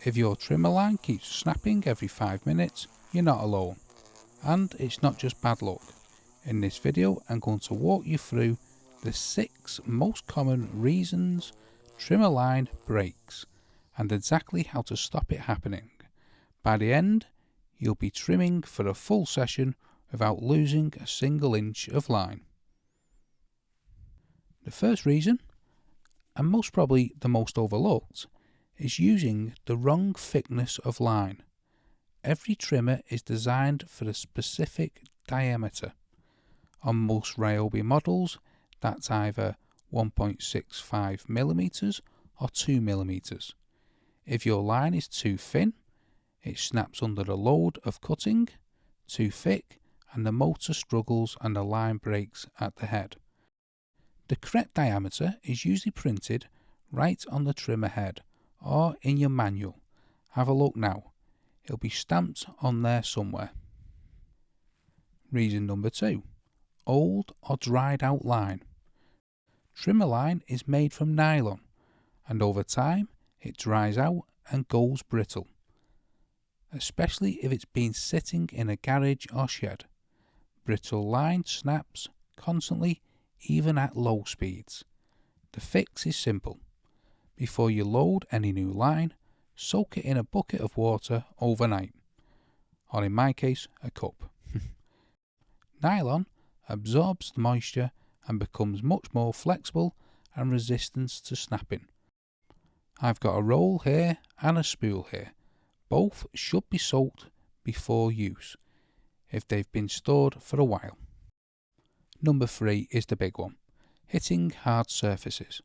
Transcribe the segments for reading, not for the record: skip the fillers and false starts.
If your trimmer line keeps snapping every 5 minutes, you're not alone. And it's not just bad luck. In this video, I'm going to walk you through the 6 most common reasons trimmer line breaks and exactly how to stop it happening. By the end, you'll be trimming for a full session without losing a single inch of line. The first reason, and most probably the most overlooked, is using the wrong thickness of line. Every trimmer is designed for a specific diameter. On most Ryobi models, that's either 1.65mm or 2mm. If your line is too thin, it snaps under the load of cutting, too thick, and the motor struggles and the line breaks at the head. The correct diameter is usually printed right on the trimmer head or in your manual. Have a look now. It'll be stamped on there somewhere. Reason number 2. Old or dried out line. Trimmer line is made from nylon, and over time it dries out and goes brittle, especially if it's been sitting in a garage or shed. Brittle line snaps constantly, even at low speeds. The fix is simple. Before you load any new line, soak it in a bucket of water overnight, or in my case, a cup. Nylon absorbs the moisture and becomes much more flexible and resistant to snapping. I've got a roll here and a spool here. Both should be soaked before use, if they've been stored for a while. Number 3 is the big one, hitting hard surfaces.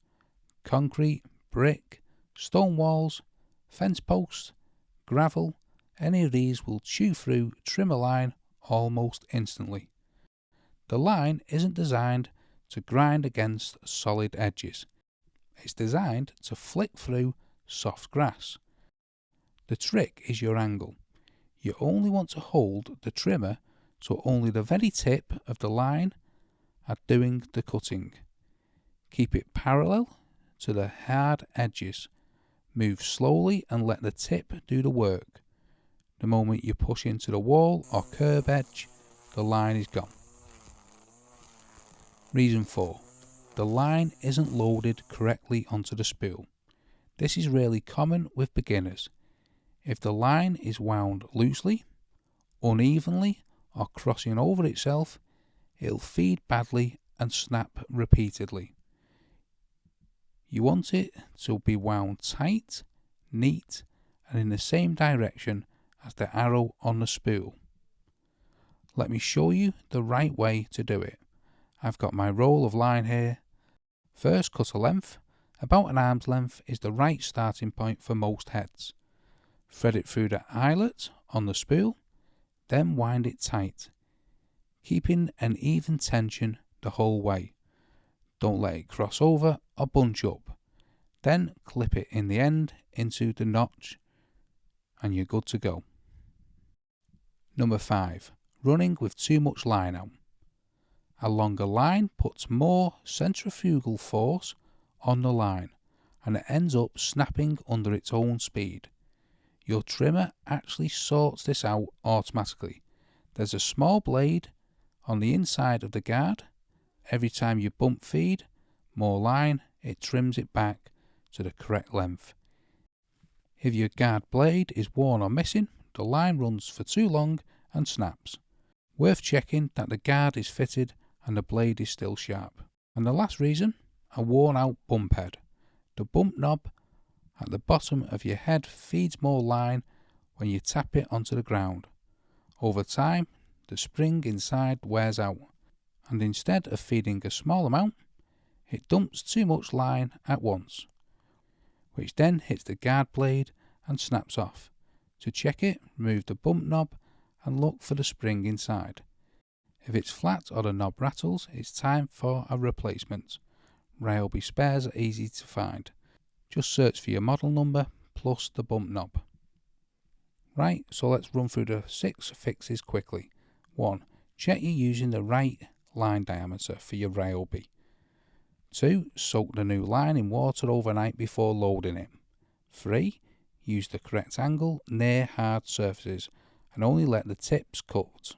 Concrete, brick, stone walls, fence posts, gravel, any of these will chew through trimmer line almost instantly. The line isn't designed to grind against solid edges. It's designed to flick through soft grass. The trick is your angle. You only want to hold the trimmer so only the very tip of the line are doing the cutting. Keep it parallel to the hard edges. Move slowly and let the tip do the work. The moment you push into the wall or curb edge, the line is gone. Reason 4. The line isn't loaded correctly onto the spool. This is really common with beginners. If the line is wound loosely, unevenly, or crossing over itself, it'll feed badly and snap repeatedly. You want it to be wound tight, neat, and in the same direction as the arrow on the spool. Let me show you the right way to do it. I've got my roll of line here. First, cut a length. About an arm's length is the right starting point for most heads. Thread it through the eyelet on the spool, then wind it tight, keeping an even tension the whole way. Don't let it cross over or bunch up. Then clip it in the end into the notch and you're good to go. Number 5. Running with too much line out. A longer line puts more centrifugal force on the line and it ends up snapping under its own speed. Your trimmer actually sorts this out automatically. There's a small blade on the inside of the guard. Every time you bump feed more line, it trims it back to the correct length. If your guard blade is worn or missing, the line runs for too long and snaps. Worth checking that the guard is fitted and the blade is still sharp. And the last reason, a worn out bump head. The bump knob at the bottom of your head feeds more line when you tap it onto the ground. Over time, the spring inside wears out, and instead of feeding a small amount, it dumps too much line at once, which then hits the guard blade and snaps off. To check it, remove the bump knob and look for the spring inside. If it's flat or the knob rattles, it's time for a replacement. Ryobi spares are easy to find. Just search for your model number plus the bump knob. Right, so let's run through the 6 fixes quickly. 1. Check you're using the right line diameter for your Ryobi. 2. Soak the new line in water overnight before loading it. 3. Use the correct angle near hard surfaces and only let the tips cut.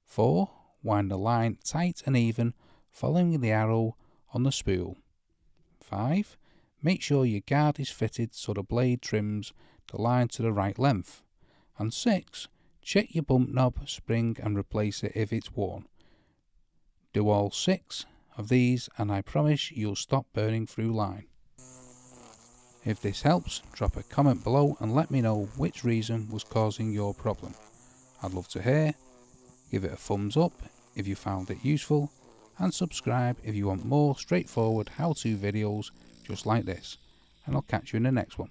4. Wind the line tight and even, following the arrow on the spool. 5. Make sure your guard is fitted so the blade trims the line to the right length. And 6. Check your bump knob spring and replace it if it's worn. Do all 6 of these and I promise you'll stop burning through line. If this helps, drop a comment below and let me know which reason was causing your problem. I'd love to hear. Give it a thumbs up if you found it useful, and subscribe if you want more straightforward how-to videos just like this, and I'll catch you in the next one.